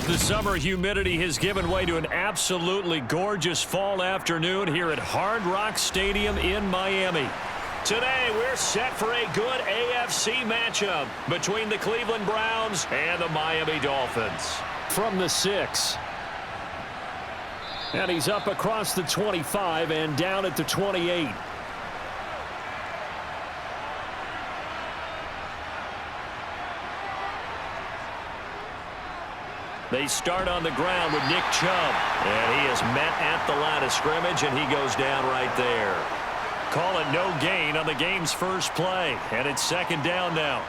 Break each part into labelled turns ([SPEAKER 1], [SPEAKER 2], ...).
[SPEAKER 1] The summer humidity has given way to an absolutely gorgeous fall afternoon here at Hard Rock Stadium in Miami. Today, we're set for a good AFC matchup between the Cleveland Browns and the Miami Dolphins. From the 6. And he's up across the 25 and down at the 28. They start on the ground with Nick Chubb. And he is met at the line of scrimmage, and he goes down right there. Call it no gain on the game's first play. And it's second down now.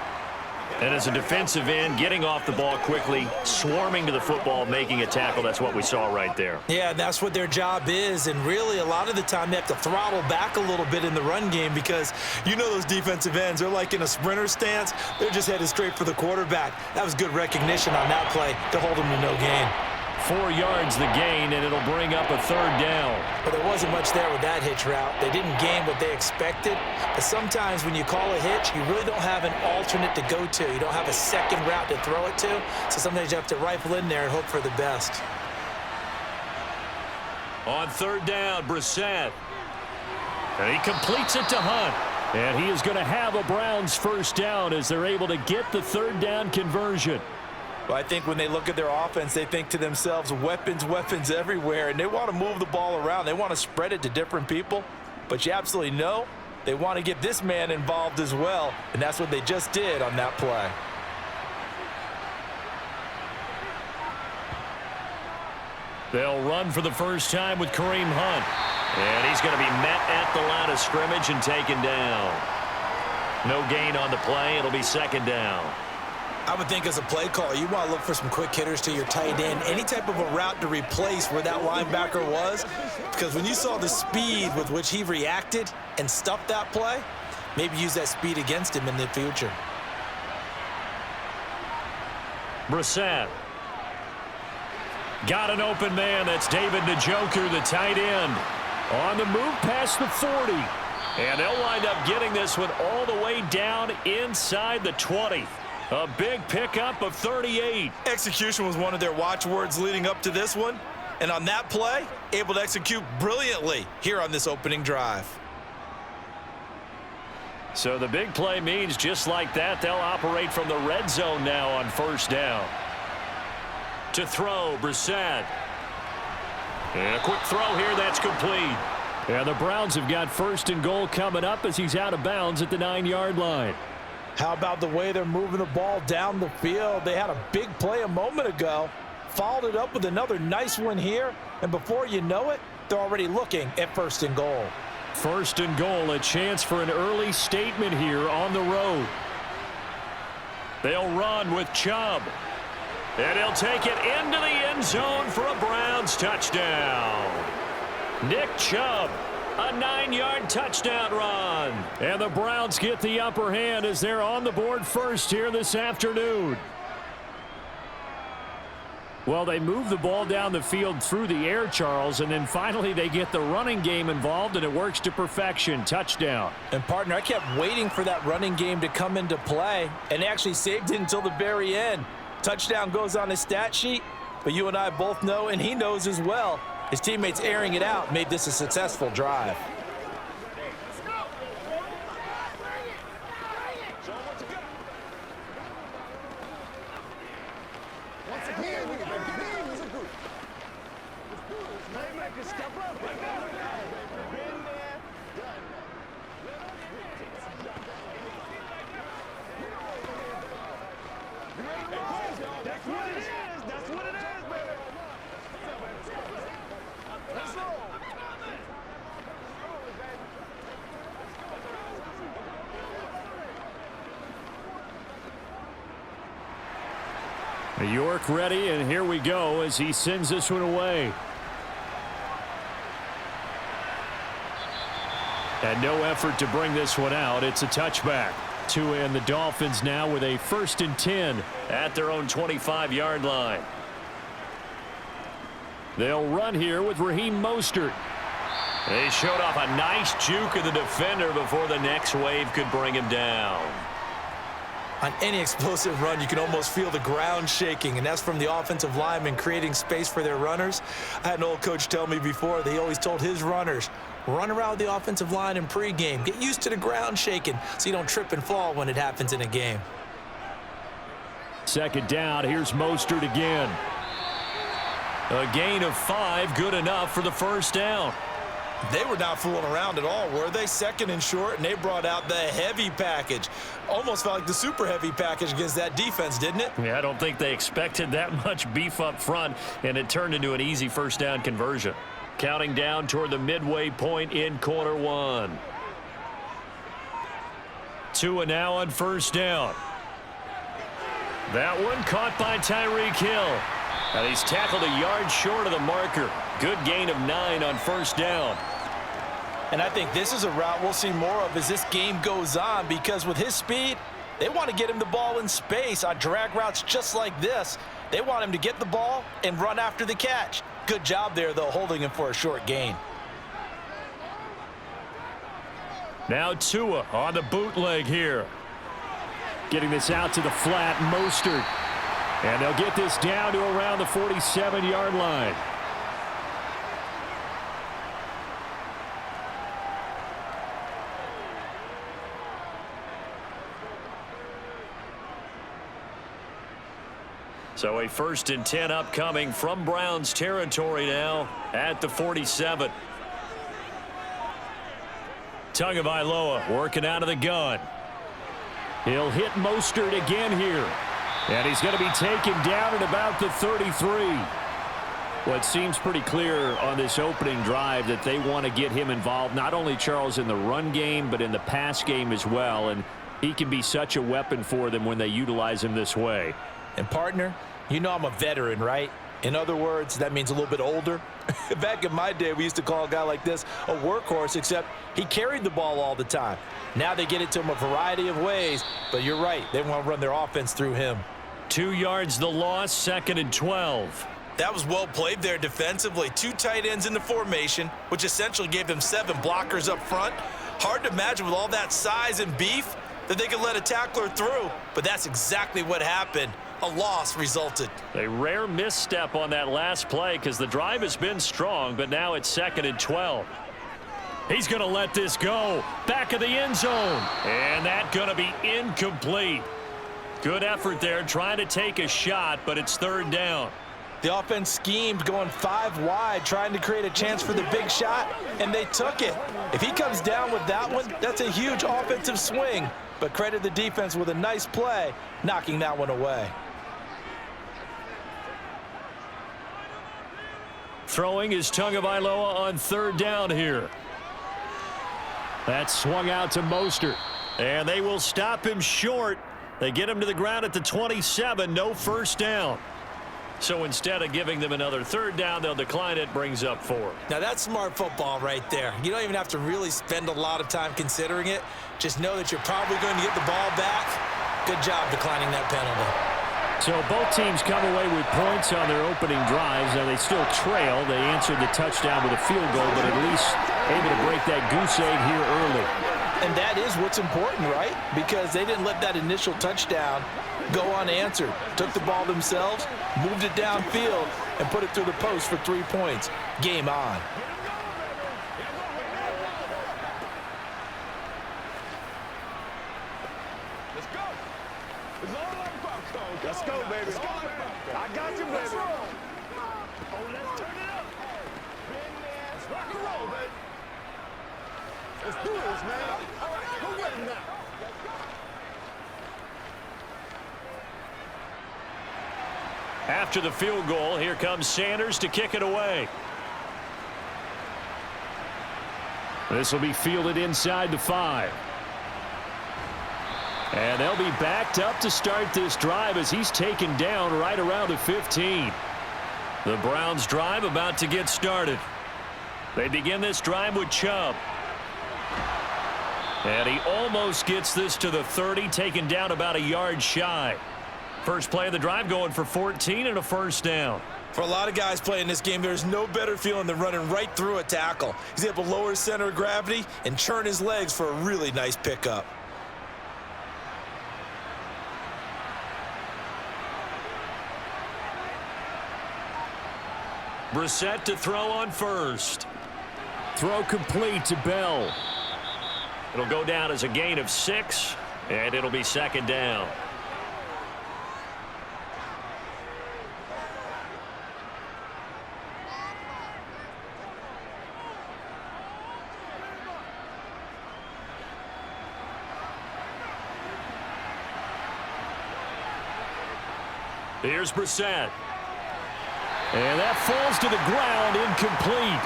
[SPEAKER 1] And as a defensive end, getting off the ball quickly, swarming to the football, making a tackle, that's what we saw right there.
[SPEAKER 2] Yeah, that's what their job is. And really, a lot of the time, they have to throttle back a little bit in the run game because you know those defensive ends, they're like in a sprinter stance. They're just headed straight for the quarterback. That was good recognition on that play to hold them to no gain.
[SPEAKER 1] 4 yards the gain, and it'll bring up a third down.
[SPEAKER 2] But there wasn't much there with that hitch route. They didn't gain what they expected. But sometimes when you call a hitch, you really don't have an alternate to go to. You don't have a second route to throw it to. So sometimes you have to rifle in there and hope for the best.
[SPEAKER 1] On third down, Brissett. And he completes it to Hunt. And he is going to have a Browns first down as they're able to get the third down conversion.
[SPEAKER 2] Well, I think when they look at their offense, they think to themselves, weapons, weapons everywhere, and they want to move the ball around. They want to spread it to different people, but you absolutely know they want to get this man involved as well, and that's what they just did on that play.
[SPEAKER 1] They'll run for the first time with Kareem Hunt, and he's going to be met at the line of scrimmage and taken down. No gain on the play. It'll be second down.
[SPEAKER 2] I would think as a play caller, you want to look for some quick hitters to your tight end, any type of a route to replace where that linebacker was, because when you saw the speed with which he reacted and stuffed that play, maybe use that speed against him in the future.
[SPEAKER 1] Brissett. Got an open man. That's David Njoku, the tight end. On the move past the 40. And they'll wind up getting this one all the way down inside the 20. A big pickup of 38.
[SPEAKER 2] Execution was one of their watchwords leading up to this one. And on that play, able to execute brilliantly here on this opening drive.
[SPEAKER 1] So the big play means just like that, they'll operate from the red zone now on first down. To throw, Brissett. And a quick throw here, that's complete. And the Browns have got first and goal coming up as he's out of bounds at the 9-yard line.
[SPEAKER 2] How about the way they're moving the ball down the field? They had a big play a moment ago, followed it up with another nice one here, and before you know it, they're already looking at first and goal.
[SPEAKER 1] First and goal, a chance for an early statement here on the road. They'll run with Chubb. And he'll take it into the end zone for a Browns touchdown. Nick Chubb. A 9-yard touchdown run. And the Browns get the upper hand as they're on the board first here this afternoon. Well, they move the ball down the field through the air, Charles, and then finally they get the running game involved, and it works to perfection. Touchdown.
[SPEAKER 2] And, partner, I kept waiting for that running game to come into play, and they actually saved it until the very end. Touchdown goes on his stat sheet, but you and I both know, and he knows as well, his teammates airing it out made this a successful drive.
[SPEAKER 1] York ready, and here we go as he sends this one away. And no effort to bring this one out. It's a touchback. Tua and the Dolphins now with a 1st and 10 at their own 25-yard line. They'll run here with Raheem Mostert. They showed off a nice juke of the defender before the next wave could bring him down.
[SPEAKER 2] On any explosive run, you can almost feel the ground shaking, and that's from the offensive linemen creating space for their runners. I had an old coach tell me before that he always told his runners, run around the offensive line in pregame. Get used to the ground shaking so you don't trip and fall when it happens in a game.
[SPEAKER 1] Second down, here's Mostert again. A gain of 5, good enough for the first down.
[SPEAKER 2] They were not fooling around at all, were they? Second and short, and they brought out the heavy package. Almost felt like the super heavy package against that defense, didn't it?
[SPEAKER 1] Yeah, I don't think they expected that much beef up front, and it turned into an easy first down conversion. Counting down toward the midway point in quarter one. Tua now on first down. That one caught by Tyreek Hill. And he's tackled a yard short of the marker. Good gain of 9 on first down.
[SPEAKER 2] And I think this is a route we'll see more of as this game goes on, because with his speed, they want to get him the ball in space on drag routes just like this. They want him to get the ball and run after the catch. Good job there, though, holding him for a short gain.
[SPEAKER 1] Now Tua on the bootleg here. Getting this out to the flat, Mostert. And they'll get this down to around the 47-yard line. So a 1st and 10 upcoming from Browns territory now at the 47. Tagovailoa working out of the gun. He'll hit Mostert again here. And he's going to be taken down at about the 33. Well, it seems pretty clear on this opening drive that they want to get him involved, not only, Charles, in the run game, but in the pass game as well. And he can be such a weapon for them when they utilize him this way.
[SPEAKER 2] And, partner, you know I'm a veteran, right? In other words, that means a little bit older. Back in my day, we used to call a guy like this a workhorse, except he carried the ball all the time. Now they get it to him a variety of ways, but you're right. They want to run their offense through him.
[SPEAKER 1] 2 yards the loss, 2nd and 12.
[SPEAKER 2] That was well played there defensively. 2 tight ends in the formation, which essentially gave them 7 blockers up front. Hard to imagine with all that size and beef that they could let a tackler through, but that's exactly what happened. A loss resulted.
[SPEAKER 1] A rare misstep on that last play because the drive has been strong, but now it's 2nd and 12. He's going to let this go. Back of the end zone. And that's going to be incomplete. Good effort there trying to take a shot, but it's 3rd down.
[SPEAKER 2] The offense schemed going 5 wide, trying to create a chance for the big shot, and they took it. If he comes down with that one, that's a huge offensive swing. But credit the defense with a nice play, knocking that one away.
[SPEAKER 1] Throwing is Tagovailoa on 3rd down here. That's swung out to Mostert. And they will stop him short. They get him to the ground at the 27, no first down. So instead of giving them another 3rd down, they'll decline it, brings up 4.
[SPEAKER 2] Now that's smart football right there. You don't even have to really spend a lot of time considering it. Just know that you're probably going to get the ball back. Good job declining that penalty.
[SPEAKER 1] So both teams come away with points on their opening drives. Now they still trail. They answered the touchdown with a field goal, but at least able to break that goose egg here early.
[SPEAKER 2] And that is what's important, right? Because they didn't let that initial touchdown go unanswered. Took the ball themselves, moved it downfield, and put it through the post for 3 points. Game on.
[SPEAKER 3] Let's go. It's all like popcorn. Let's go, baby. I got you, baby. Oh, let's turn it up. Let's rock and roll, baby. Let's do this, man. All right, go get him now.
[SPEAKER 1] After the field goal, here comes Sanders to kick it away. This will be fielded inside the 5. And they'll be backed up to start this drive as he's taken down right around the 15. The Browns drive about to get started. They begin this drive with Chubb. And he almost gets this to the 30, taken down about a yard shy. First play of the drive going for 14 and a first down.
[SPEAKER 2] For a lot of guys playing this game, there's no better feeling than running right through a tackle. He's able to lower his center of gravity and churn his legs for a really nice pickup.
[SPEAKER 1] Brissett to throw on first.
[SPEAKER 4] Throw complete to Bell.
[SPEAKER 1] It'll go down as a gain of 6, and it'll be second down. Here's Brissett.
[SPEAKER 4] And that falls to the ground, incomplete.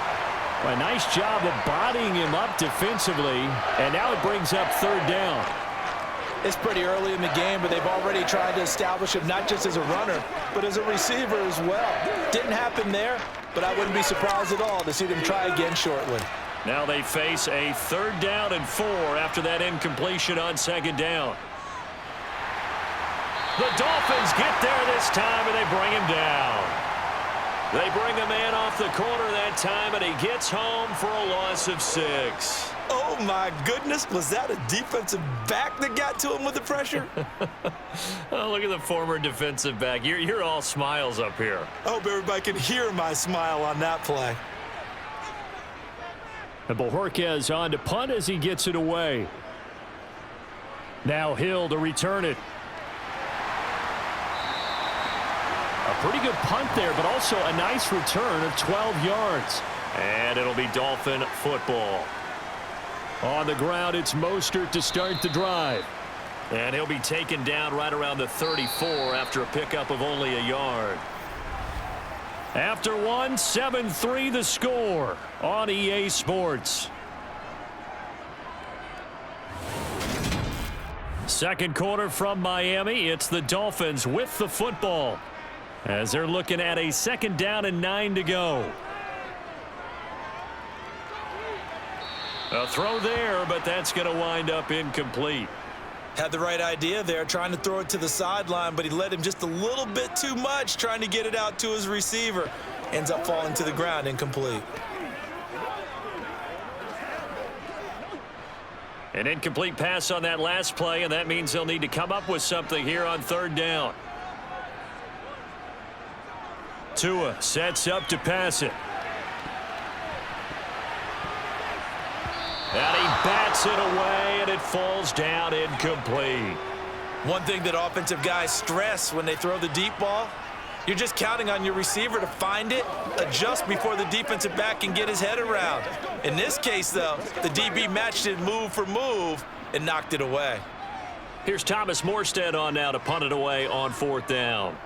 [SPEAKER 4] A nice job of bodying him up defensively, and now it brings up third down.
[SPEAKER 2] It's pretty early in the game, but they've already tried to establish him not just as a runner, but as a receiver as well. Didn't happen there, but I wouldn't be surprised at all to see them try again shortly.
[SPEAKER 1] Now they face a 3rd down and 4 after that incompletion on 2nd down. The Dolphins get there this time, and they bring him down. They bring a man off the corner that time, and he gets home for a loss of 6.
[SPEAKER 2] Oh, my goodness. Was that a defensive back that got to him with the pressure?
[SPEAKER 1] Oh, look at the former defensive back. You're all smiles up here.
[SPEAKER 2] I hope everybody can hear my smile on that play.
[SPEAKER 4] And Bojorquez on to punt as he gets it away. Now Hill to return it. A pretty good punt there, but also a nice return of 12 yards.
[SPEAKER 1] And it'll be Dolphin football.
[SPEAKER 4] On the ground, it's Mostert to start the drive.
[SPEAKER 1] And he'll be taken down right around the 34 after a pickup of only a yard.
[SPEAKER 4] After one, 7-3 the score on EA Sports. Second quarter from Miami. It's the Dolphins with the football, as they're looking at a 2nd down and 9 to go.
[SPEAKER 1] A throw there, but that's going to wind up incomplete.
[SPEAKER 2] Had the right idea there, trying to throw it to the sideline, but he led him just a little bit too much, trying to get it out to his receiver. Ends up falling to the ground, incomplete.
[SPEAKER 1] An incomplete pass on that last play, and that means they'll need to come up with something here on 3rd down. Tua sets up to pass it. And he bats it away, and it falls down incomplete.
[SPEAKER 2] One thing that offensive guys stress when they throw the deep ball, you're just counting on your receiver to find it, adjust before the defensive back can get his head around. In this case, though, the DB matched it move for move and knocked it away.
[SPEAKER 1] Here's Thomas Morstead on now to punt it away on 4th down.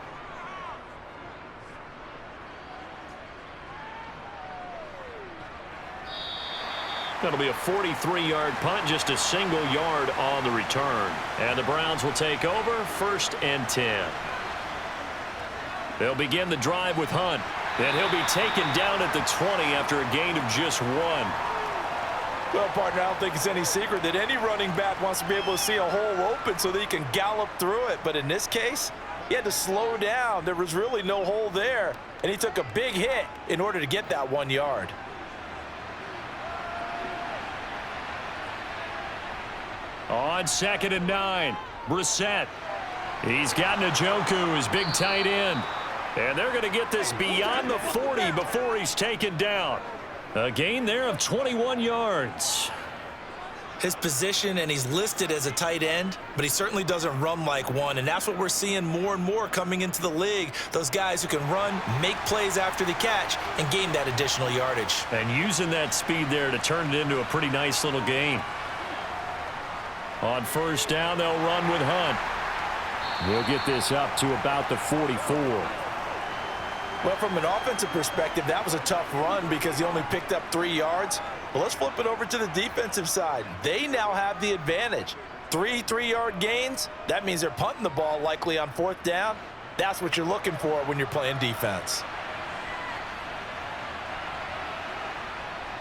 [SPEAKER 1] That'll be a 43-yard punt, just a single yard on the return. And the Browns will take over 1st and 10. They'll begin the drive with Hunt. And he'll be taken down at the 20 after a gain of just 1.
[SPEAKER 2] Well, partner, I don't think it's any secret that any running back wants to be able to see a hole open so that he can gallop through it. But in this case, he had to slow down. There was really no hole there. And he took a big hit in order to get that 1 yard.
[SPEAKER 1] On 2nd and 9, Brissett. He's got Njoku, his big tight end. And they're going to get this beyond the 40 before he's taken down. A gain there of 21 yards.
[SPEAKER 2] His position, and he's listed as a tight end, but he certainly doesn't run like one, and that's what we're seeing more and more coming into the league. Those guys who can run, make plays after the catch, and gain that additional yardage.
[SPEAKER 1] And using that speed there to turn it into a pretty nice little gain. On 1st down, they'll run with Hunt.
[SPEAKER 4] We'll get this up to about the 44.
[SPEAKER 2] Well, from an offensive perspective, that was a tough run because he only picked up 3 yards. But let's flip it over to the defensive side. They now have the advantage. 3 3-yard gains, that means they're punting the ball likely on 4th down. That's what you're looking for when you're playing defense.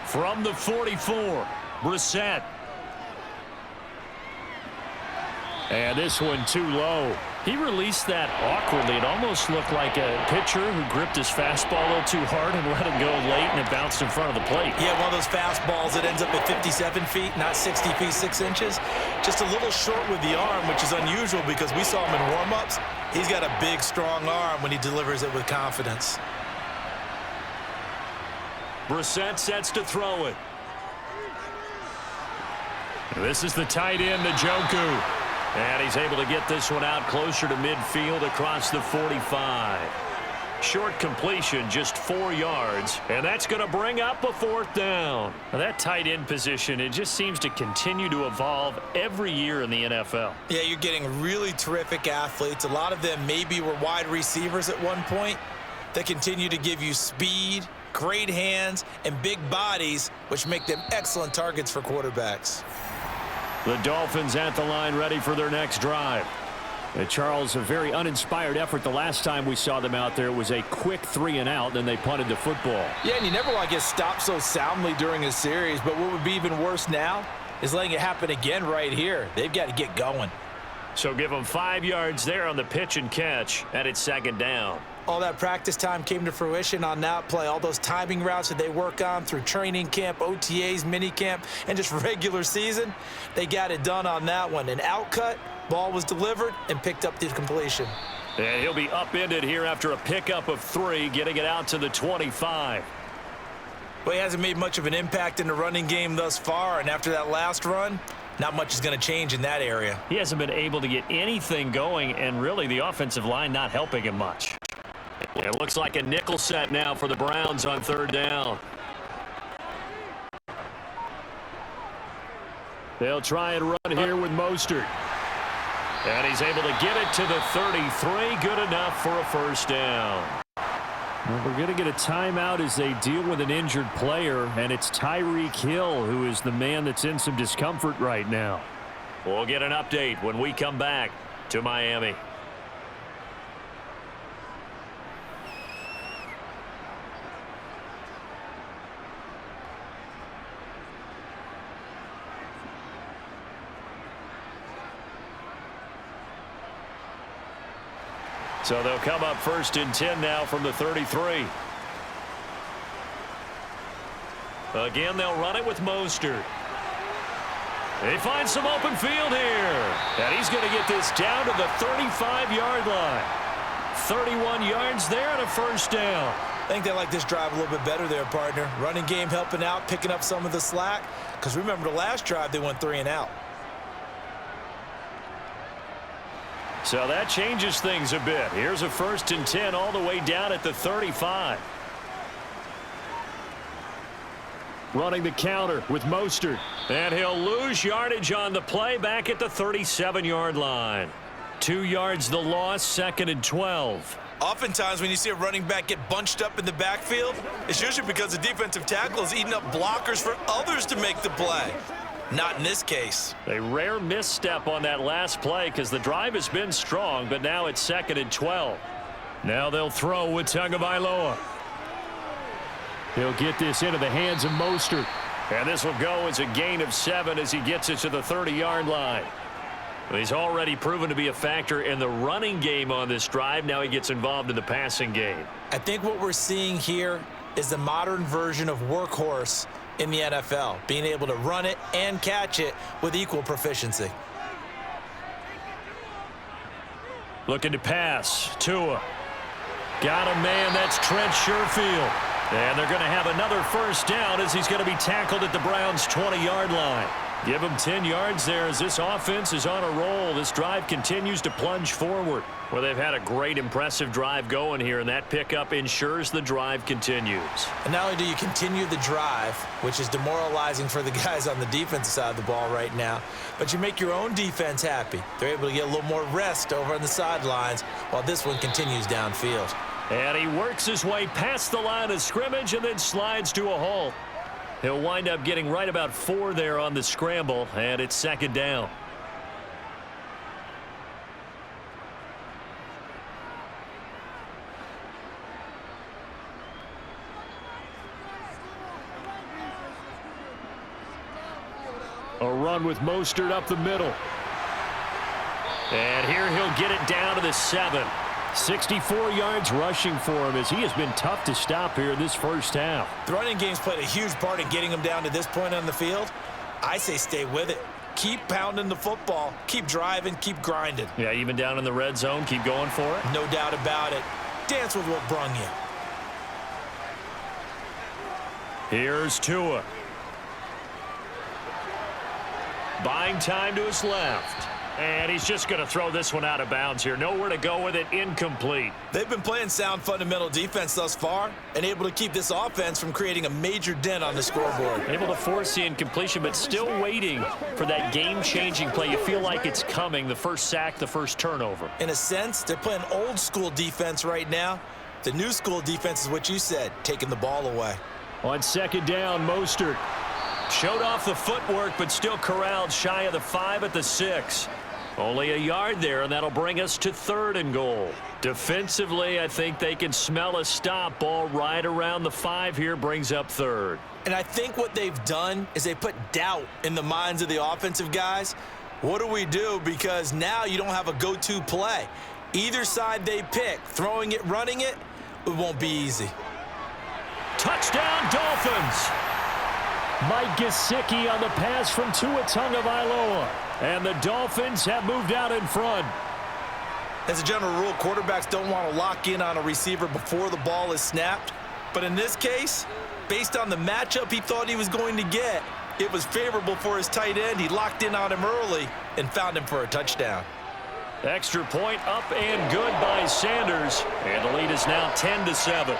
[SPEAKER 1] From the 44, Brissett.
[SPEAKER 4] And this one too low. He released that awkwardly. It almost looked like a pitcher who gripped his fastball a little too hard and let it go late, and it bounced in front of the plate.
[SPEAKER 2] Yeah, one of those fastballs that ends up at 57 feet, not 60 feet, 6 inches. Just a little short with the arm, which is unusual because we saw him in warm-ups. He's got a big, strong arm when he delivers it with confidence.
[SPEAKER 1] Brissett sets to throw it.
[SPEAKER 4] This is the tight end, Njoku.
[SPEAKER 1] And he's able to get this one out closer to midfield across the 45. Short completion, just 4 yards, and that's going to bring up a 4th down.
[SPEAKER 4] Now that tight end position, it just seems to continue to evolve every year in the NFL.
[SPEAKER 2] Yeah, you're getting really terrific athletes. A lot of them maybe were wide receivers at one point. They continue to give you speed, great hands, and big bodies, which make them excellent targets for quarterbacks.
[SPEAKER 1] The Dolphins at the line, ready for their next drive.
[SPEAKER 4] Charles, a very uninspired effort. The last time we saw them out there was a quick 3-and-out, then they punted the football.
[SPEAKER 5] Yeah, and you never want to get stopped so soundly during a series, but what would be even worse now is letting it happen again right here. They've got to get going.
[SPEAKER 1] So give them 5 yards there on the pitch and catch, and it's 2nd down.
[SPEAKER 2] All that practice time came to fruition on that play. All those timing routes that they work on through training camp, OTAs, minicamp, and just regular season, they got it done on that one. An outcut, ball was delivered, and picked up the completion.
[SPEAKER 1] And he'll be upended here after a pickup of 3, getting it out to the 25.
[SPEAKER 2] Well, he hasn't made much of an impact in the running game thus far, and after that last run, not much is going to change in that area.
[SPEAKER 4] He hasn't been able to get anything going, and really the offensive line not helping him much.
[SPEAKER 1] It looks like a nickel set now for the Browns on 3rd down. They'll try and run here with Mostert. And he's able to get it to the 33. Good enough for a 1st down.
[SPEAKER 4] Well, we're going to get a timeout as they deal with an injured player, and it's Tyreek Hill who is the man that's in some discomfort right now.
[SPEAKER 1] We'll get an update when we come back to Miami. So they'll come up 1st and 10 now from the 33. Again, they'll run it with Mostert. They find some open field here. And he's going to get this down to the 35-yard line. 31 yards there and a 1st down.
[SPEAKER 2] I think they like this drive a little bit better there, partner. Running game helping out, picking up some of the slack. Because remember, the last drive, they went 3-and-out.
[SPEAKER 1] So that changes things a bit. Here's a 1st and 10 all the way down at the 35.
[SPEAKER 4] Running the counter with Mostert.
[SPEAKER 1] And he'll lose yardage on the play back at the 37-yard line. 2 yards the loss, 2nd and 12.
[SPEAKER 2] Oftentimes when you see a running back get bunched up in the backfield, it's usually because the defensive tackle is eating up blockers for others to make the play. Not in this case.
[SPEAKER 1] A rare misstep on that last play because the drive has been strong, but now it's 2nd and 12.
[SPEAKER 4] Now they'll throw with Tagovailoa. He'll get this into the hands of Mostert.
[SPEAKER 1] And this will go as a gain of 7 as he gets it to the 30-yard line. He's already proven to be a factor in the running game on this drive. Now he gets involved in the passing game.
[SPEAKER 2] I think what we're seeing here is the modern version of workhorse in the NFL, being able to run it and catch it with equal proficiency.
[SPEAKER 1] Looking to pass. Tua. Got a man. That's Trent Sherfield. And they're going to have another 1st down as he's going to be tackled at the Browns' 20-yard line. Give him 10 yards there as this offense is on a roll. This drive continues to plunge forward. Well, they've had a great, impressive drive going here, and that pickup ensures the drive continues.
[SPEAKER 2] And not only do you continue the drive, which is demoralizing for the guys on the defensive side of the ball right now, but you make your own defense happy. They're able to get a little more rest over on the sidelines while this one continues downfield.
[SPEAKER 1] And he works his way past the line of scrimmage and then slides to a halt. He'll wind up getting right about 4 there on the scramble, and it's 2nd down.
[SPEAKER 4] A run with Mostert up the middle.
[SPEAKER 1] And here he'll get it down to the 7.
[SPEAKER 4] 64 yards rushing for him as he has been tough to stop here in this 1st half.
[SPEAKER 2] The running game's played a huge part in getting him down to this point on the field. I say stay with it. Keep pounding the football. Keep driving. Keep grinding.
[SPEAKER 1] Yeah, even down in the red zone, keep going for it.
[SPEAKER 2] No doubt about it. Dance with what brung you.
[SPEAKER 1] Here's Tua. Buying time to his left.
[SPEAKER 4] And he's just going to throw this one out of bounds here. Nowhere to go with it. Incomplete.
[SPEAKER 2] They've been playing sound fundamental defense thus far and able to keep this offense from creating a major dent on the scoreboard.
[SPEAKER 4] Able to force the incompletion, but still waiting for that game-changing play. You feel like it's coming, the first sack, the first turnover.
[SPEAKER 2] In a sense, they're playing old school defense right now. The new school defense is what you said, taking the ball away.
[SPEAKER 4] On second down, Mostert.
[SPEAKER 1] Showed off the footwork, but still corralled shy of the 5 at the 6. Only a yard there, and that'll bring us to 3rd and goal. Defensively, I think they can smell a stop. Ball right around the 5 here, brings up 3rd.
[SPEAKER 2] And I think what they've done is they put doubt in the minds of the offensive guys. What do we do? Because now you don't have a go-to play. Either side they pick, throwing it, running it, it won't be easy.
[SPEAKER 1] Touchdown, Dolphins!
[SPEAKER 4] Mike Gesicki on the pass from Tua Tagovailoa.
[SPEAKER 1] And the Dolphins have moved out in front.
[SPEAKER 2] As a general rule, quarterbacks don't want to lock in on a receiver before the ball is snapped. But in this case, based on the matchup he thought he was going to get, it was favorable for his tight end. He locked in on him early and found him for a touchdown.
[SPEAKER 1] Extra point up and good by Sanders. And the lead is now 10-7.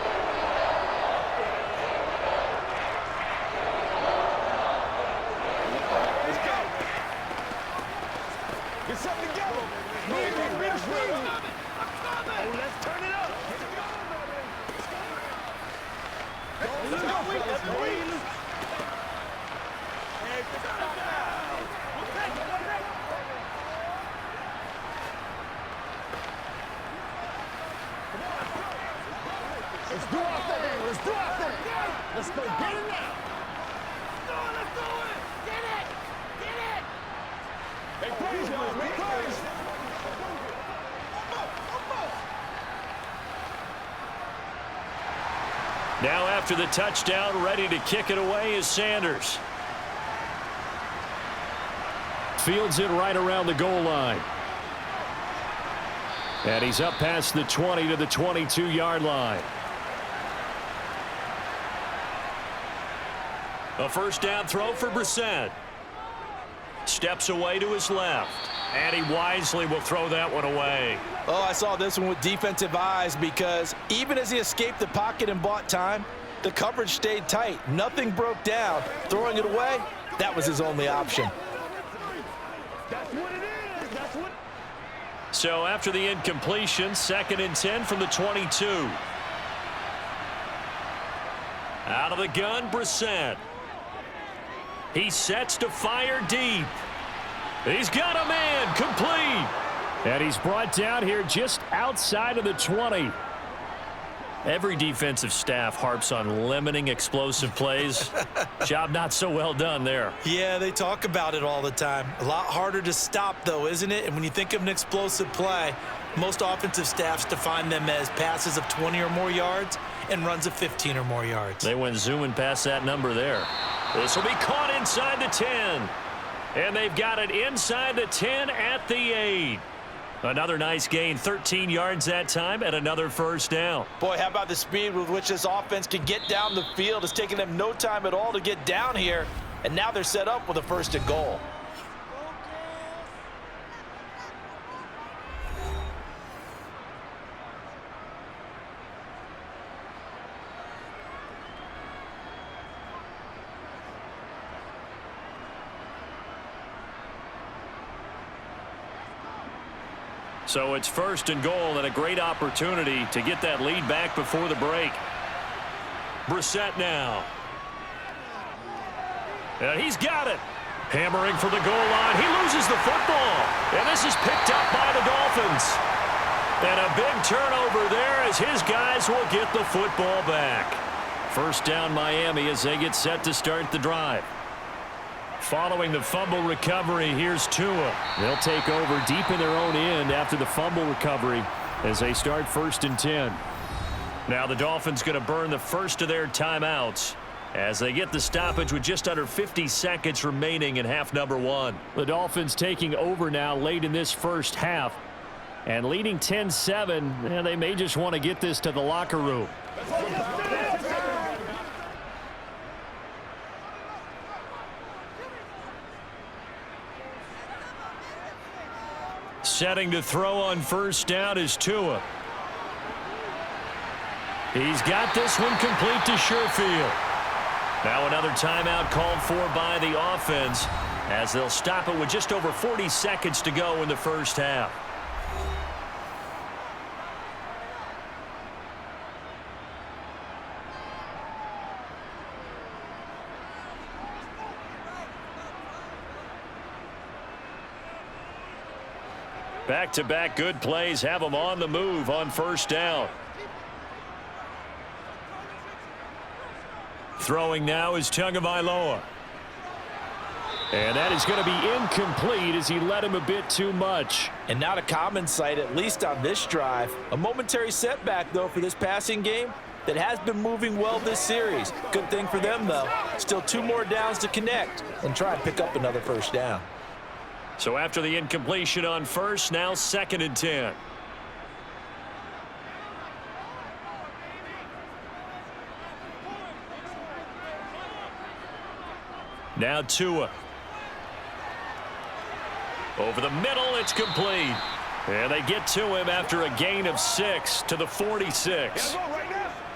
[SPEAKER 3] Let's do our thing. Let's do our thing. Let's go get it now. Let's do it. Get it. Get it. Make plays, guys. Make plays.
[SPEAKER 1] Now after the touchdown, ready to kick it away is Sanders. Fields it right around the goal line. And he's up past the 20 to the 22-yard line. A first down throw for Brissett. Steps away to his left. And he wisely will throw that one away.
[SPEAKER 2] Oh, I saw this one with defensive eyes because even as he escaped the pocket and bought time, the coverage stayed tight. Nothing broke down. Throwing it away, that was his only option.
[SPEAKER 3] That's what it is. That's what.
[SPEAKER 1] So after the incompletion, 2nd and 10 from the 22. Out of the gun, Brissett. He sets to fire deep. He's got a man, complete.
[SPEAKER 4] And he's brought down here just outside of the 20.
[SPEAKER 1] Every defensive staff harps on limiting explosive plays. Job not so well done there.
[SPEAKER 2] Yeah, they talk about it all the time. A lot harder to stop, though, isn't it? And when you think of an explosive play, most offensive staffs define them as passes of 20 or more yards and runs of 15 or more yards.
[SPEAKER 1] They went zooming past that number there. This will be caught inside the 10. And they've got it inside the 10 at the 8. Another nice gain, 13 yards that time, and another first down.
[SPEAKER 2] Boy, how about the speed with which this offense can get down the field? It's taken them no time at all to get down here, and now they're set up with a 1st and goal.
[SPEAKER 1] So it's 1st and goal and a great opportunity to get that lead back before the break. Brissett now. And he's got it. Hammering for the goal line. He loses the football. And this is picked up by the Dolphins. And a big turnover there as his guys will get the football back. First down Miami as they get set to start the drive. Following the fumble recovery, here's Tua. They'll take over deep in their own end after the fumble recovery as they start 1st and 10. Now the Dolphins going to burn the first of their timeouts as they get the stoppage with just under 50 seconds remaining in half number 1.
[SPEAKER 4] The Dolphins taking over now late in this first half and leading 10-7. And they may just want to get this to the locker room.
[SPEAKER 1] Setting to throw on first down is Tua. He's got this one complete to Sherfield. Now another timeout called for by the offense as they'll stop it with just over 40 seconds to go in the first half. Back-to-back good plays have them on the move on first down. Throwing now is Tagovailoa. And that is going to be incomplete as he led him a bit too much.
[SPEAKER 5] And not a common sight, at least on this drive. A momentary setback, though, for this passing game that has been moving well this series. Good thing for them, though. Still 2 more downs to connect and try and pick up another first down.
[SPEAKER 1] So after the incompletion on first, now 2nd and 10. Now Tua. Over the middle, it's complete. And they get to him after a gain of 6 to the 46.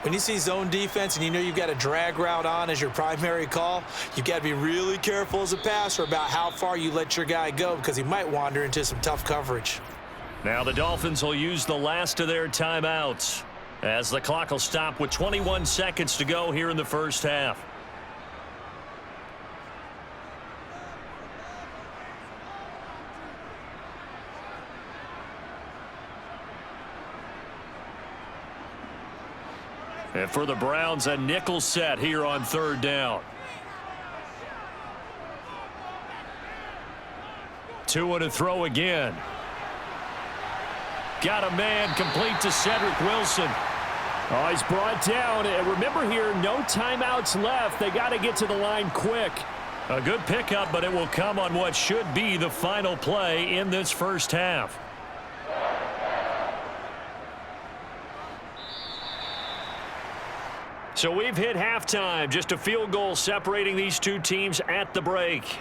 [SPEAKER 2] When you see zone defense and you know you've got a drag route on as your primary call, you've got to be really careful as a passer about how far you let your guy go because he might wander into some tough coverage.
[SPEAKER 1] Now the Dolphins will use the last of their timeouts as the clock will stop with 21 seconds to go here in the first half. And for the Browns, a nickel set here on 3rd down. Tua to throw again. Got a man complete to Cedric Wilson.
[SPEAKER 4] Oh, he's brought down. And remember here, no timeouts left. They got to get to the line quick.
[SPEAKER 1] A good pickup, but it will come on what should be the final play in this first half. So we've hit halftime, just a field goal separating these two teams at the break.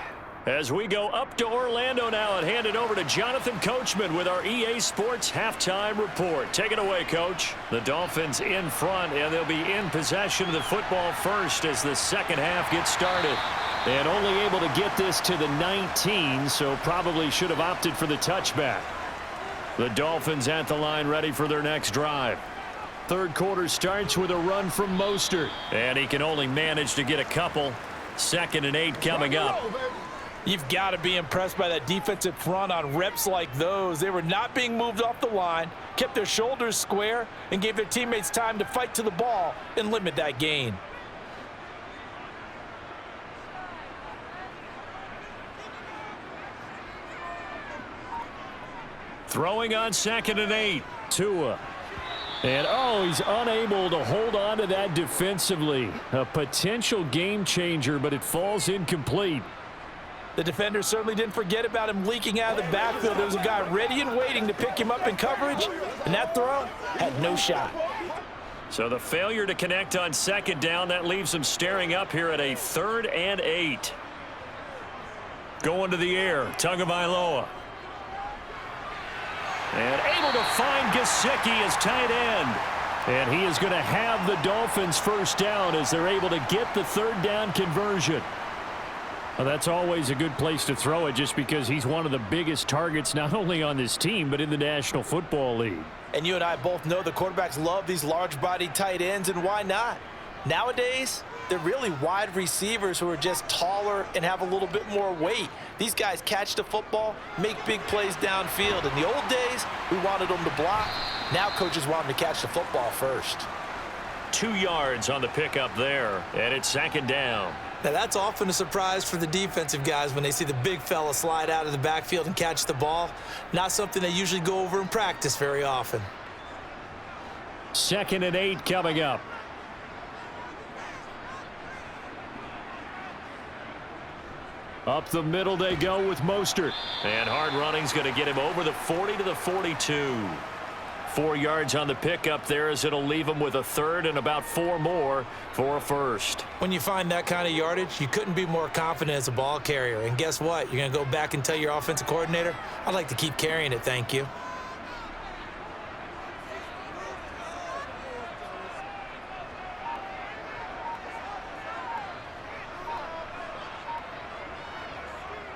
[SPEAKER 1] As we go up to Orlando now and hand it over to Jonathan Coachman with our EA Sports Halftime Report. Take it away, Coach. The Dolphins in front, and they'll be in possession of the football first as the second half gets started. And only able to get this to the 19, so probably should have opted for the touchback. The Dolphins at the line ready for their next drive. Third quarter starts with a run from Mostert. And he can only manage to get a couple. 2nd and 8 coming up.
[SPEAKER 5] You've got to be impressed by that defensive front on reps like those. They were not being moved off the line, kept their shoulders square, and gave their teammates time to fight to the ball and limit that gain.
[SPEAKER 1] Throwing on 2nd and 8.
[SPEAKER 4] Tua. And, oh, he's unable to hold on to that defensively. A potential game changer, but it falls incomplete.
[SPEAKER 5] The defender certainly didn't forget about him leaking out of the backfield. There was a guy ready and waiting to pick him up in coverage, and that throw had no shot.
[SPEAKER 1] So the failure to connect on 2nd down, that leaves him staring up here at a 3rd and 8. Going to the air, Tagovailoa. And able to find Gesicki as tight end. And he is going to have the Dolphins first down as they're able to get the 3rd down conversion. Well, that's always a good place to throw it just because he's one of the biggest targets not only on this team but in the National Football League.
[SPEAKER 5] And you and I both know the quarterbacks love these large-bodied tight ends, and why not? Nowadays, they're really wide receivers who are just taller and have a little bit more weight. These guys catch the football, make big plays downfield. In the old days, we wanted them to block. Now coaches want them to catch the football first.
[SPEAKER 1] 2 yards on the pickup there, and it's 2nd down.
[SPEAKER 2] Now, that's often a surprise for the defensive guys when they see the big fella slide out of the backfield and catch the ball. Not something they usually go over in practice very often.
[SPEAKER 1] 2nd and 8 coming up. Up the middle they go with Mostert. And hard running's going to get him over the 40 to the 42. 4 yards on the pickup there, as it'll leave them with a third and about 4 more for a first.
[SPEAKER 5] When you find that kind of yardage, you couldn't be more confident as a ball carrier. And guess what? You're going to go back and tell your offensive coordinator, I'd like to keep carrying it, thank you.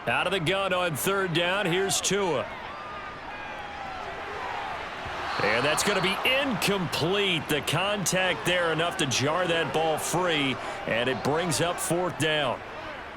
[SPEAKER 1] Out of the gun on third down, here's Tua. And that's going to be incomplete. The contact there enough to jar that ball free, and it brings up fourth down.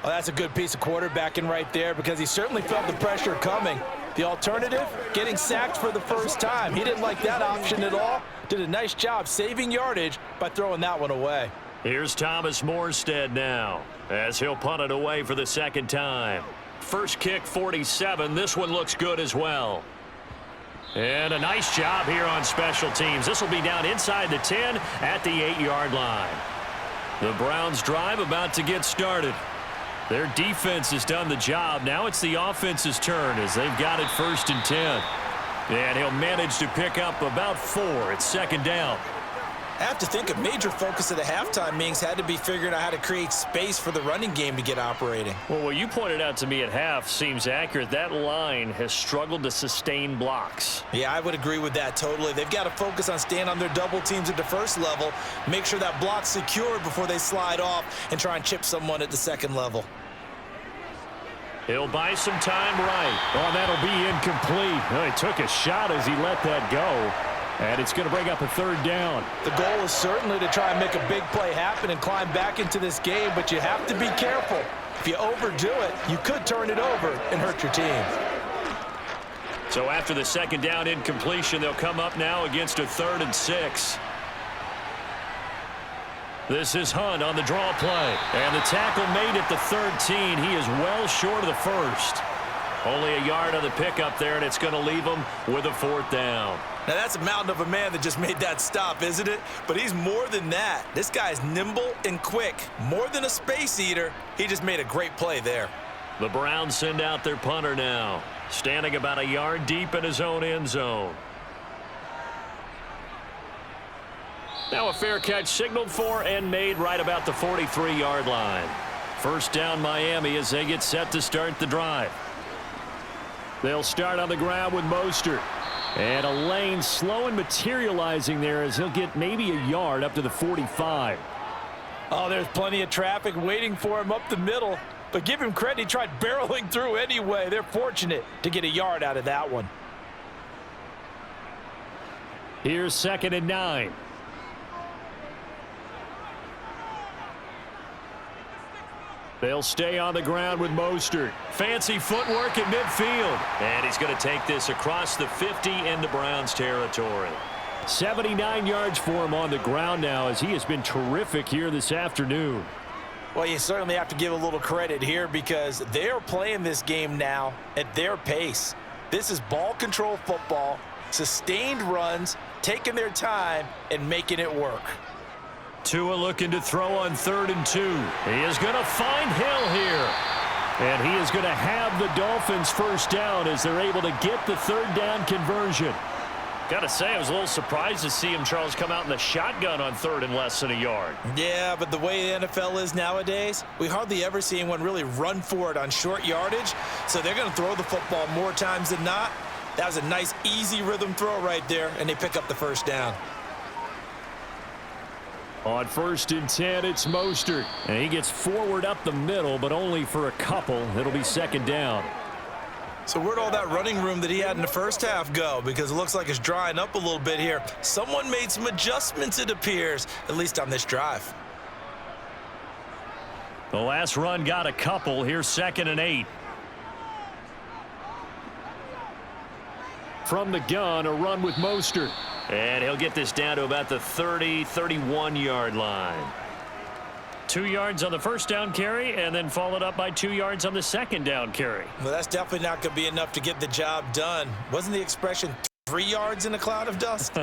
[SPEAKER 5] Well, that's a good piece of quarterbacking right there, because he certainly felt the pressure coming. The alternative, getting sacked for the first time. He didn't like that option at all. Did a nice job saving yardage by throwing that one away.
[SPEAKER 1] Here's Thomas Morstead now, as he'll punt it away for the second time. First kick, 47. This one looks good as well. And a nice job here on special teams. This will be down inside the 10 at the 8-yard line. The Browns' drive about to get started. Their defense has done the job. Now it's the offense's turn, as they've got it 1st and 10. And he'll manage to pick up about 4. It's second down.
[SPEAKER 5] I have to think a major focus of the halftime meetings had to be figuring out how to create space for the running game to get operating.
[SPEAKER 4] Well, what you pointed out to me at half seems accurate. That line has struggled to sustain blocks.
[SPEAKER 5] Yeah, I would agree with that totally. They've got to focus on staying on their double teams at the first level, make sure that block's secured before they slide off and try and chip someone at the second level.
[SPEAKER 1] He'll buy some time right. Oh, that'll be incomplete. Oh, he took a shot as he let that go. And it's going to bring up a third down.
[SPEAKER 5] The goal is certainly to try and make a big play happen and climb back into this game, but you have to be careful. If you overdo it, you could turn it over and hurt your team.
[SPEAKER 1] So after the second down incompletion, they'll come up now against a 3rd and 6. This is Hunt on the draw play. And the tackle made at the 13. He is well short of the first. Only a yard on the pickup there, and it's going to leave him with a 4th down.
[SPEAKER 5] Now, that's a mountain of a man that just made that stop, isn't it? But he's more than that. This guy's nimble and quick. More than a space eater, he just made a great play there.
[SPEAKER 1] The Browns send out their punter now, standing about a yard deep in his own end zone. Now a fair catch signaled for and made right about the 43-yard line. First down Miami as they get set to start the drive. They'll start on the ground with Mostert. And a lane slow and materializing there as he'll get maybe a yard up to the 45.
[SPEAKER 5] Oh, there's plenty of traffic waiting for him up the middle. But give him credit, he tried barreling through anyway. They're fortunate to get a yard out of that one.
[SPEAKER 1] Here's 2nd and 9. They'll stay on the ground with Mostert. Fancy footwork in midfield. And he's going to take this across the 50 into Browns territory. 79 yards for him on the ground now, as he has been terrific here this afternoon.
[SPEAKER 5] Well, you certainly have to give a little credit here, because they're playing this game now at their pace. This is ball control football, sustained runs, taking their time, and making it work.
[SPEAKER 1] Tua looking to throw on 3rd and 2. He is going to find Hill here. And he is going to have the Dolphins first down as they're able to get the 3rd down conversion.
[SPEAKER 4] Got to say, I was a little surprised to see him, Charles, come out in the shotgun on 3rd and less than a yard.
[SPEAKER 5] Yeah, but the way the NFL is nowadays, we hardly ever see anyone really run for it on short yardage. So they're going to throw the football more times than not. That was a nice, easy rhythm throw right there, and they pick up the first down.
[SPEAKER 1] On 1st and 10, it's Mostert. And he gets forward up the middle, but only for a couple. It'll be 2nd down.
[SPEAKER 5] So where'd all that running room that he had in the first half go? Because it looks like it's drying up a little bit here. Someone made some adjustments, it appears, at least on this drive.
[SPEAKER 1] The last run got a couple. Here's 2nd and 8. From the gun, a run with Mostert. And he'll get this down to about the 30, 31-yard line. 2 yards on the first down carry, and then followed up by 2 yards on the second down carry.
[SPEAKER 5] Well, that's definitely not going to be enough to get the job done. Wasn't the expression 3 yards in a cloud of dust?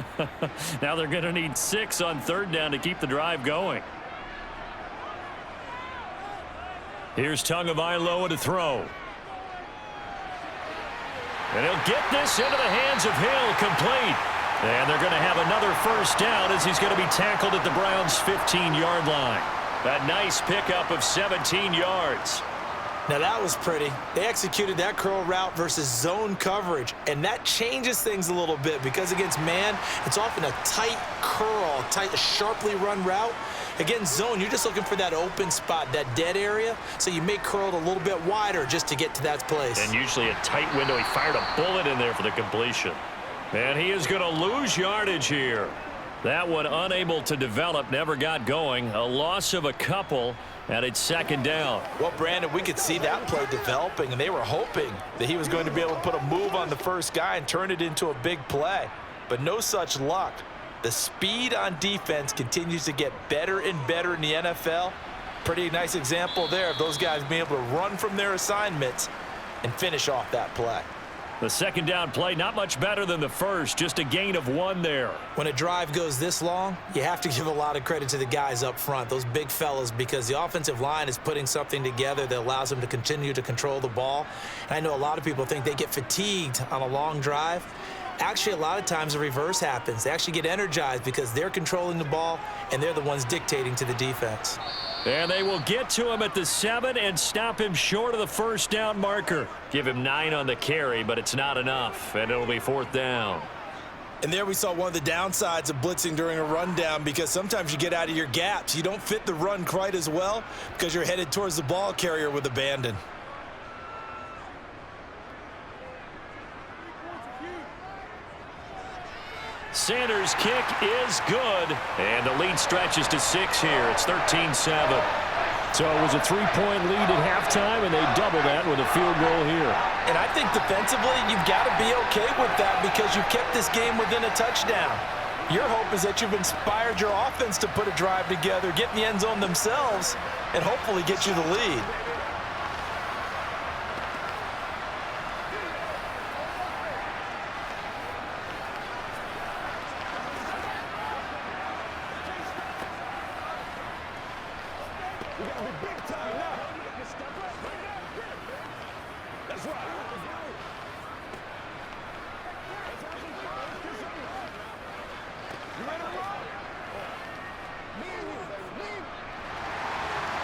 [SPEAKER 1] Now they're going to need 6 on 3rd down to keep the drive going. Here's Tagovailoa to throw. And he'll get this into the hands of Hill, complete. And they're going to have another first down as he's going to be tackled at the Browns' 15-yard line. A nice pickup of 17 yards.
[SPEAKER 5] Now that was pretty. They executed that curl route versus zone coverage, and that changes things a little bit because against man, it's often a tight curl, sharply run route. Against zone, you're just looking for that open spot, that dead area, so you may curl it a little bit wider just to get to that place.
[SPEAKER 1] And usually a tight window. He fired a bullet in there for the completion. And he is going to lose yardage here. That one unable to develop, never got going. A loss of a couple, and it's second down.
[SPEAKER 5] Well, Brandon, we could see that play developing, and they were hoping that he was going to be able to put a move on the first guy and turn it into a big play. But no such luck. The speed on defense continues to get better and better in the NFL. Pretty nice example there of those guys being able to run from their assignments and finish off that play.
[SPEAKER 1] The second down play, not much better than the first, just a gain of 1 there.
[SPEAKER 5] When a drive goes this long, you have to give a lot of credit to the guys up front, those big fellas, because the offensive line is putting something together that allows them to continue to control the ball. And I know a lot of people think they get fatigued on a long drive. Actually, a lot of times the reverse happens. They actually get energized because they're controlling the ball, and they're the ones dictating to the defense.
[SPEAKER 1] And they will get to him at the 7 and stop him short of the first down marker. Give him 9 on the carry, but it's not enough, and it'll be 4th down.
[SPEAKER 2] And there we saw one of the downsides of blitzing during a rundown, because sometimes you get out of your gaps. You don't fit the run quite as well because you're headed towards the ball carrier with abandon.
[SPEAKER 1] Sanders' kick is good, and the lead stretches to 6 here. It's 13-7.
[SPEAKER 4] So it was a 3-point lead at halftime, and they double that with a field goal here.
[SPEAKER 5] And I think defensively, you've got to be okay with that because you kept this game within a touchdown. Your hope is that you've inspired your offense to put a drive together, get in the end zone themselves, and hopefully get you the lead.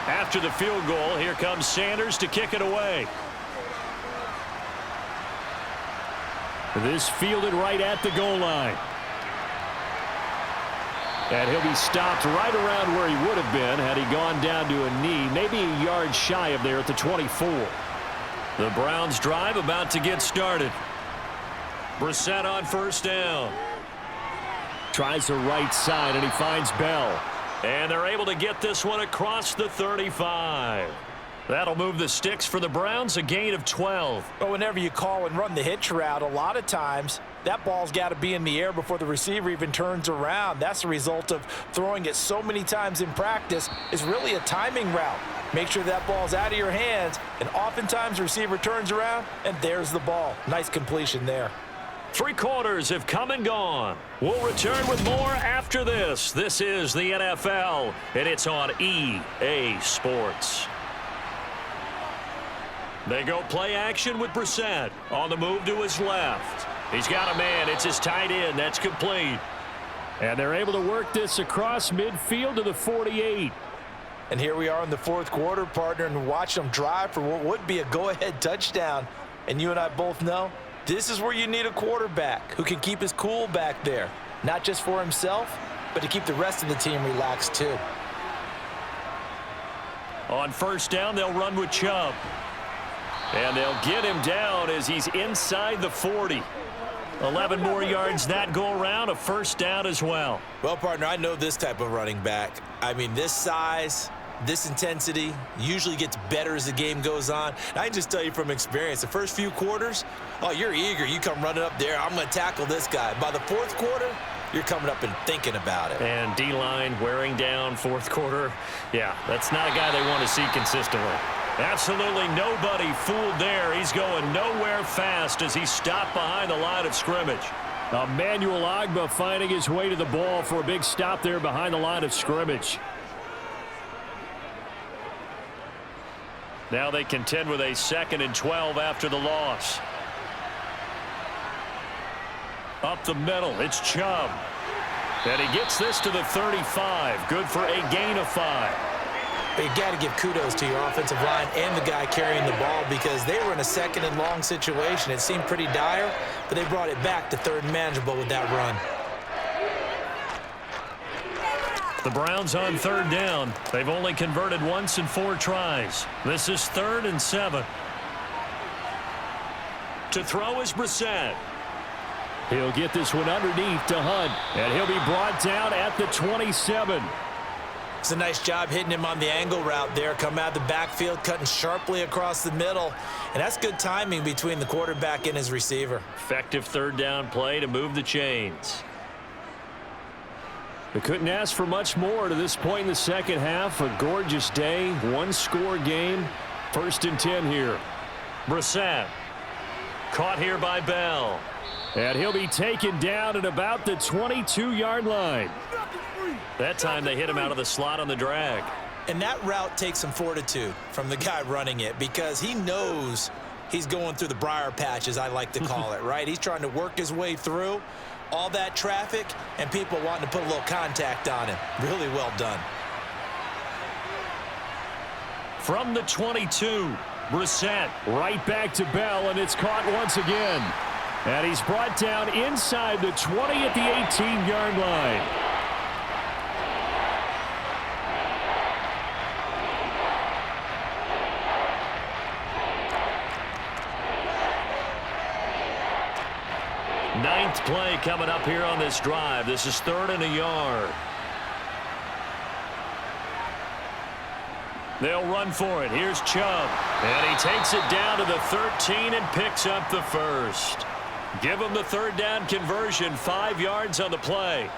[SPEAKER 1] After the field goal, here comes Sanders to kick it away. This fielded right at the goal line. And he'll be stopped right around where he would have been had he gone down to a knee, maybe a yard shy of there at the 24. The Browns drive about to get started. Brissett on first down. Tries the right side, and he finds Bell. And they're able to get this one across the 35. That'll move the sticks for the Browns, a gain of 12.
[SPEAKER 5] But whenever you call and run the hitch route, a lot of times that ball's got to be in the air before the receiver even turns around. That's the result of throwing it so many times in practice. It's really a timing route. Make sure that ball's out of your hands, and oftentimes the receiver turns around, and there's the ball. Nice completion there.
[SPEAKER 1] 3 quarters have come and gone. We'll return with more after this. This is the NFL, and it's on EA Sports. They go play action with Brissett on the move to his left. He's got a man. It's his tight end. That's complete.
[SPEAKER 4] And they're able to work this across midfield to the 48.
[SPEAKER 5] And here we are in the 4th quarter, partner, and watch them drive for what would be a go-ahead touchdown. And you and I both know this is where you need a quarterback who can keep his cool back there, not just for himself, but to keep the rest of the team relaxed too.
[SPEAKER 1] On first down, they'll run with Chubb. And they'll get him down as he's inside the 40. 11 more yards that go around, a first down as well.
[SPEAKER 2] Well, partner, I know this type of running back. I mean, this size, this intensity usually gets better as the game goes on. And I can just tell you from experience, the first few quarters, oh, you're eager. You come running up there. I'm going to tackle this guy. By the 4th quarter, you're coming up and thinking about it.
[SPEAKER 1] And D-line wearing down 4th quarter. Yeah, that's not a guy they want to see consistently. Absolutely nobody fooled there. He's going nowhere fast as he stopped behind the line of scrimmage.
[SPEAKER 4] Emmanuel Ogbah finding his way to the ball for a big stop there behind the line of scrimmage.
[SPEAKER 1] Now they contend with a 2nd and 12 after the loss. Up the middle, it's Chubb. And he gets this to the 35. Good for a gain of 5.
[SPEAKER 5] You got to give kudos to your offensive line and the guy carrying the ball because they were in a second and long situation. It seemed pretty dire, but they brought it back to third and manageable with that run.
[SPEAKER 1] The Browns on third down. They've only converted once in 4 tries. This is 3rd and 7. To throw is Brissett.
[SPEAKER 4] He'll get this one underneath to Hunt, and he'll be brought down at the 27.
[SPEAKER 5] It's a nice job hitting him on the angle route there. Come out of the backfield, cutting sharply across the middle. And that's good timing between the quarterback and his receiver.
[SPEAKER 1] Effective third down play to move the chains.
[SPEAKER 4] They couldn't ask for much more to this point in the second half. A gorgeous day, 1-score game. 1st and 10 here.
[SPEAKER 1] Brissett. Caught here by Bell.
[SPEAKER 4] And he'll be taken down at about the 22-yard line.
[SPEAKER 1] That time they hit him out of the slot on the drag.
[SPEAKER 5] And that route takes some fortitude from the guy running it because he knows he's going through the briar patch, as I like to call it, right? He's trying to work his way through all that traffic and people wanting to put a little contact on him. Really well done.
[SPEAKER 1] From the 22, Brissett.
[SPEAKER 4] Right back to Bell, and it's caught once again. And he's brought down inside the 20 at the 18-yard line.
[SPEAKER 1] Ninth play coming up here on this drive. This is 3rd and a yard. They'll run for it. Here's Chubb. And he takes it down to the 13 and picks up the first. Give him the third down conversion, 5 yards on the play.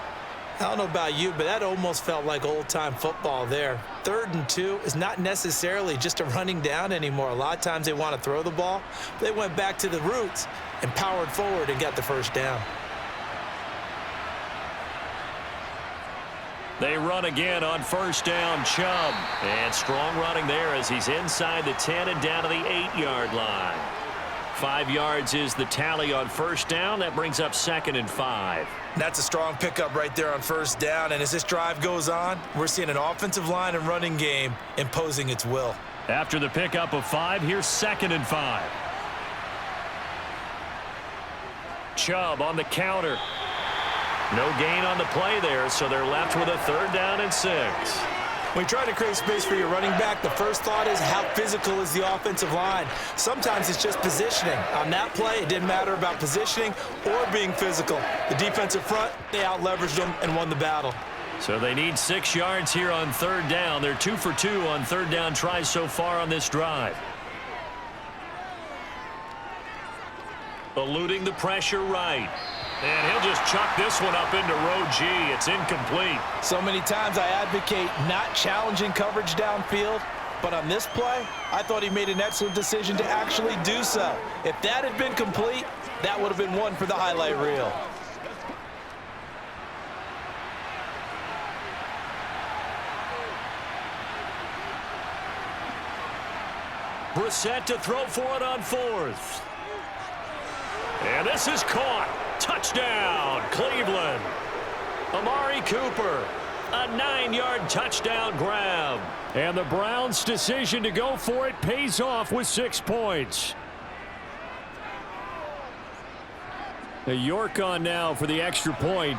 [SPEAKER 5] I don't know about you, but that almost felt like old-time football there. 3rd and 2 is not necessarily just a running down anymore. A lot of times they want to throw the ball. They went back to the roots and powered forward and got the first down.
[SPEAKER 1] They run again on 1st down, Chubb. And strong running there as he's inside the 10 and down to the 8-yard line. 5 yards is the tally on 1st down. That brings up 2nd and 5.
[SPEAKER 5] That's a strong pickup right there on 1st down. And as this drive goes on, we're seeing an offensive line and running game imposing its will.
[SPEAKER 1] After the pickup of 5, here's 2nd and 5. Chubb on the counter. No gain on the play there, so they're left with a 3rd down and 6.
[SPEAKER 5] When you try to create space for your running back, the first thought is how physical is the offensive line. Sometimes it's just positioning. On that play, it didn't matter about positioning or being physical. The defensive front, they out-leveraged them and won the battle.
[SPEAKER 1] So they need 6 yards here on 3rd down. They're 2 for 2 on 3rd down tries so far on this drive. Eluding the pressure right. And he'll just chuck this one up into row G. It's incomplete.
[SPEAKER 5] So many times I advocate not challenging coverage downfield, but on this play, I thought he made an excellent decision to actually do so. If that had been complete, that would have been one for the highlight reel.
[SPEAKER 1] Brissett to throw for it on 4th. And this is caught. Touchdown, Cleveland. Amari Cooper, a 9-yard touchdown grab.
[SPEAKER 4] And the Browns' decision to go for it pays off with 6 points. The York on now for the extra point.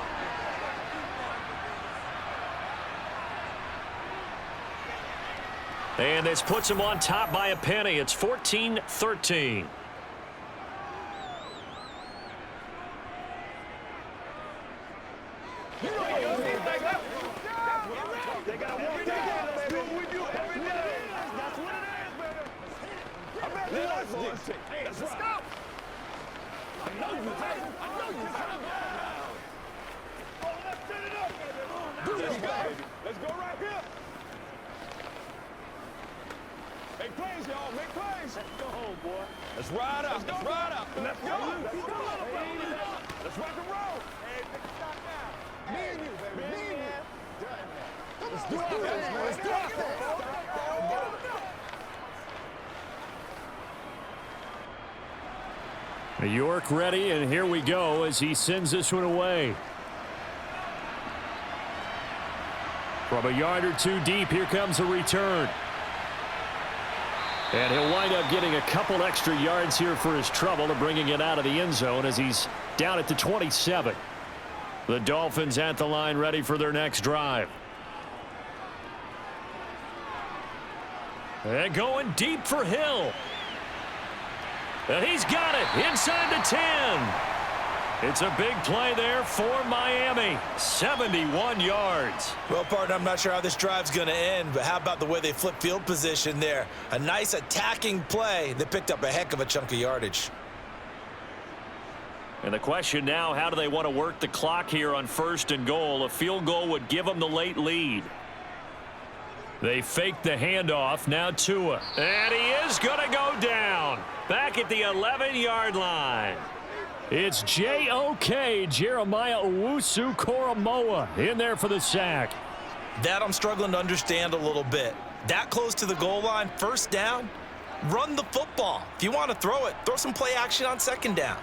[SPEAKER 1] And this puts him on top by a penny. It's 14-13.
[SPEAKER 3] Let's go. I know you have. Oh, let's turn it up, baby. Let's go. Let's go right here. Make plays, y'all. Make plays. Let's go home, boy. Let's ride up. Let's ride up. Let's go. Let's go. Let's rock and roll. Hey, pick a shot now. Me and you, baby. Me and you. Let's do it. Let's do it.
[SPEAKER 4] York ready, and here we go as he sends this one away. From a yard or two deep, here comes a return. And he'll wind up getting a couple extra yards here for his trouble and bringing it out of the end zone as he's down at the 27. The Dolphins at the line ready for their next drive. And going deep for Hill. And he's got it inside the 10. It's a big play there for Miami. 71 yards.
[SPEAKER 2] Well, partner, I'm not sure how this drive's going to end, but how about the way they flip field position there? A nice attacking play that picked up a heck of a chunk of yardage.
[SPEAKER 1] And the question now, how do they want to work the clock here on 1st and goal? A field goal would give them the late lead. They fake the handoff. Now Tua. And he is going to go down. Back at the 11-yard line. It's J.O.K. Jeremiah Owusu-Koramoah in there for the sack.
[SPEAKER 2] That I'm struggling to understand a little bit. That close to the goal line, 1st down, run the football. If you want to throw it, throw some play action on 2nd down.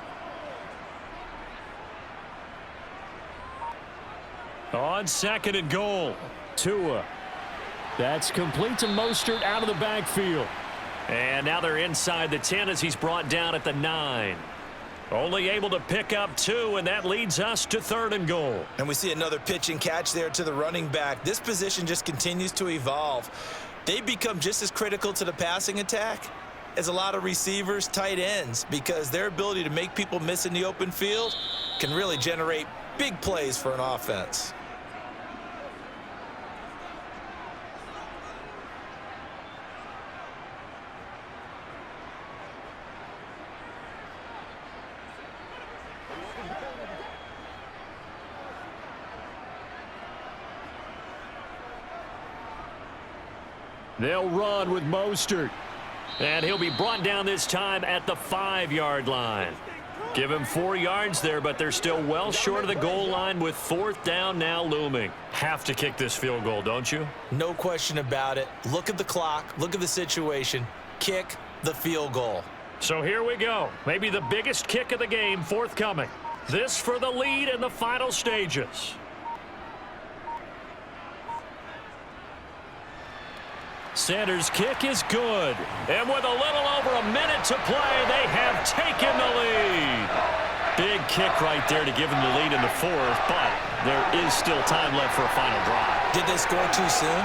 [SPEAKER 1] On 2nd and goal, Tua.
[SPEAKER 4] That's complete to Mostert out of the backfield.
[SPEAKER 1] And now they're inside the 10 as he's brought down at the 9. Only able to pick up 2, and that leads us to 3rd and goal.
[SPEAKER 2] And we see another pitch and catch there to the running back. This position just continues to evolve. They become just as critical to the passing attack as a lot of receivers, tight ends, because their ability to make people miss in the open field can really generate big plays for an offense.
[SPEAKER 4] They'll run with Mostert.
[SPEAKER 1] And he'll be brought down this time at the 5-yard line. Give him 4 yards there, but they're still well short of the goal line with 4th down now looming. Have to kick this field goal, don't you?
[SPEAKER 2] No question about it. Look at the clock. Look at the situation. Kick the field goal.
[SPEAKER 1] So here we go. Maybe the biggest kick of the game forthcoming. This for the lead in the final stages. Sanders' kick is good. And with a little over a minute to play, they have taken the lead. Big kick right there to give them the lead in the 4th, but there is still time left for a final drive.
[SPEAKER 2] Did they score too soon?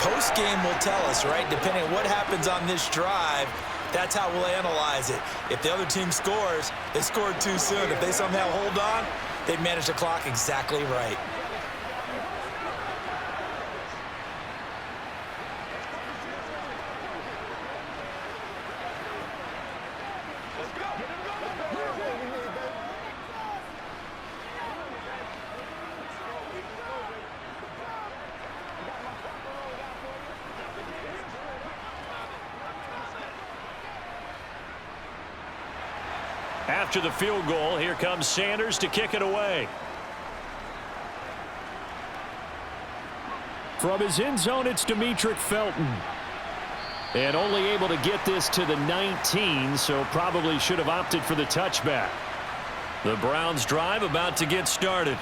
[SPEAKER 2] Post-game will tell us, right? Depending on what happens on this drive, that's how we'll analyze it. If the other team scores, they scored too soon. If they somehow hold on, they managed the clock exactly right.
[SPEAKER 1] After the field goal, here comes Sanders to kick it away.
[SPEAKER 4] From his end zone, it's Demetric Felton. And only able to get this to the 19, so probably should have opted for the touchback.
[SPEAKER 1] The Browns drive about to get started.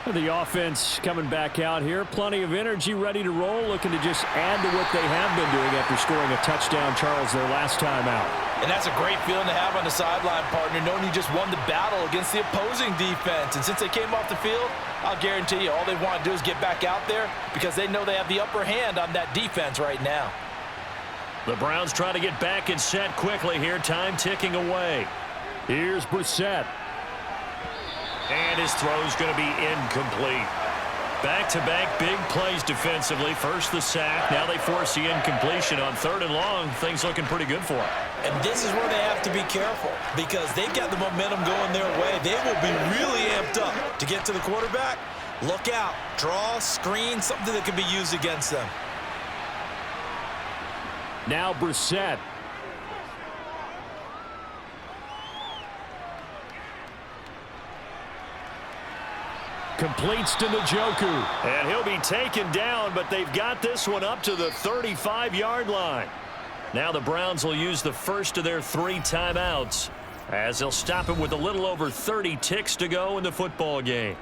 [SPEAKER 4] The offense coming back out here. Plenty of energy, ready to roll, looking to just add to what they have been doing after scoring a touchdown, Charles, their last time out.
[SPEAKER 5] And that's a great feeling to have on the sideline, partner, knowing you just won the battle against the opposing defense. And since they came off the field, I'll guarantee you all they want to do is get back out there because they know they have the upper hand on that defense right now.
[SPEAKER 1] The Browns try to get back and set quickly here. Time ticking away.
[SPEAKER 4] Here's Brissett.
[SPEAKER 1] And his throw's going to be incomplete. Back-to-back big plays defensively. First the sack. Now they force the incompletion on 3rd and long. Things looking pretty good for them.
[SPEAKER 2] And this is where they have to be careful because they've got the momentum going their way. They will be really amped up to get to the quarterback. Look out. Draw, screen, something that can be used against them.
[SPEAKER 4] Now Brissett. Completes to Njoku.
[SPEAKER 1] And he'll be taken down, but they've got this one up to the 35-yard line. Now the Browns will use the first of their 3 timeouts as they'll stop it with a little over 30 ticks to go in the football game.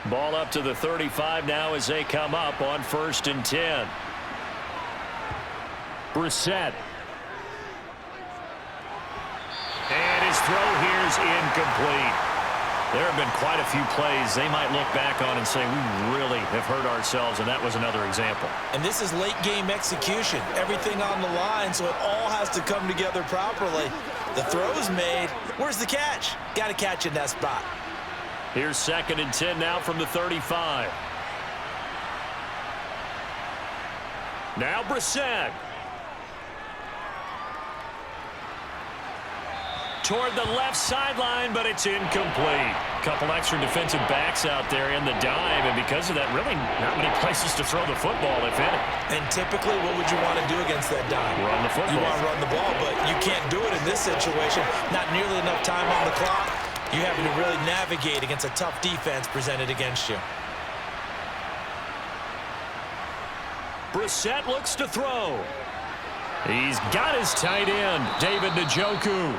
[SPEAKER 1] Ball up to the 35 now as they come up on 1st and 10. Brissett. And his throw here is incomplete. There have been quite a few plays they might look back on and say, we really have hurt ourselves, and that was another example.
[SPEAKER 2] And this is late game execution. Everything on the line, so it all has to come together properly. The throw's made. Where's the catch? Got to catch in that spot.
[SPEAKER 1] Here's 2nd and 10 now from the 35. Now Brissett. Toward the left sideline, but it's incomplete. Couple extra defensive backs out there in the dime, and because of that, really not many places to throw the football, if any.
[SPEAKER 2] And typically, what would you want to do against that dime?
[SPEAKER 1] Run the football.
[SPEAKER 2] You want to run the ball, but you can't do it in this situation. Not nearly enough time on the clock. You having to really navigate against a tough defense presented against you.
[SPEAKER 1] Brissett looks to throw. He's got his tight end, David Njoku.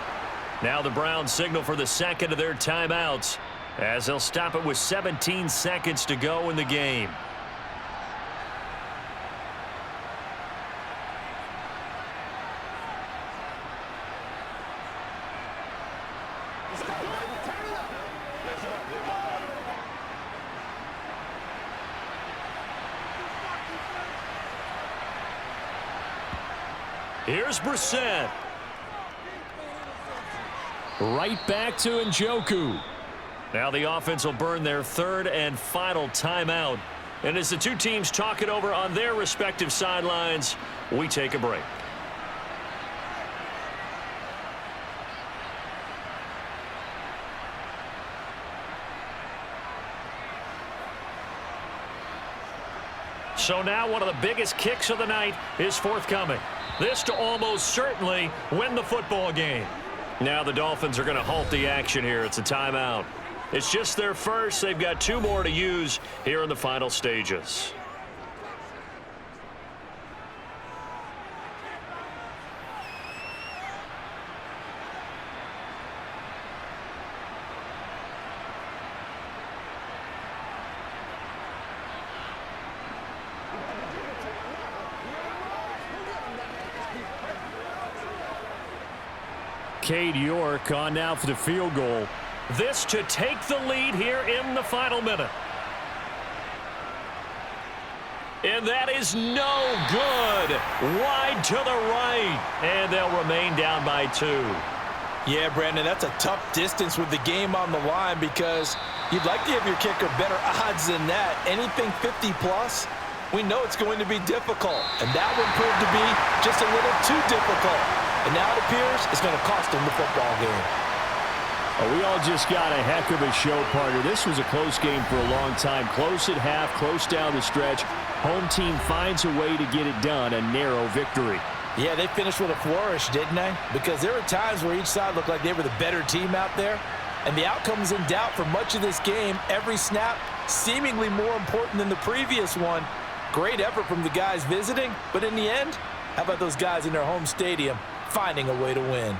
[SPEAKER 1] Now the Browns signal for the second of their timeouts as they'll stop it with 17 seconds to go in the game. Here's Brissett. Right back to Njoku. Now the offense will burn their 3rd and final timeout. And as the two teams talk it over on their respective sidelines, we take a break. So now one of the biggest kicks of the night is forthcoming. This to almost certainly win the football game. Now the Dolphins are going to halt the action here. It's a timeout. It's just their first. They've got 2 more to use here in the final stages. Cade York on now for the field goal. This to take the lead here in the final minute. And that is no good. Wide to the right. And they'll remain down by 2.
[SPEAKER 2] Yeah, Brandon, that's a tough distance with the game on the line because you'd like to give your kicker better odds than that. Anything 50-plus, we know it's going to be difficult. And that one proved to be just a little too difficult. And now it appears it's going to cost them the football game.
[SPEAKER 4] Oh, we all just got a heck of a show, partner. This was a close game for a long time. Close at half, close down the stretch. Home team finds a way to get it done, a narrow victory.
[SPEAKER 2] Yeah, they finished with a flourish, didn't they? Because there were times where each side looked like they were the better team out there. And the outcome was in doubt for much of this game. Every snap seemingly more important than the previous one. Great effort from the guys visiting. But in the end, how about those guys in their home stadium finding a way to win?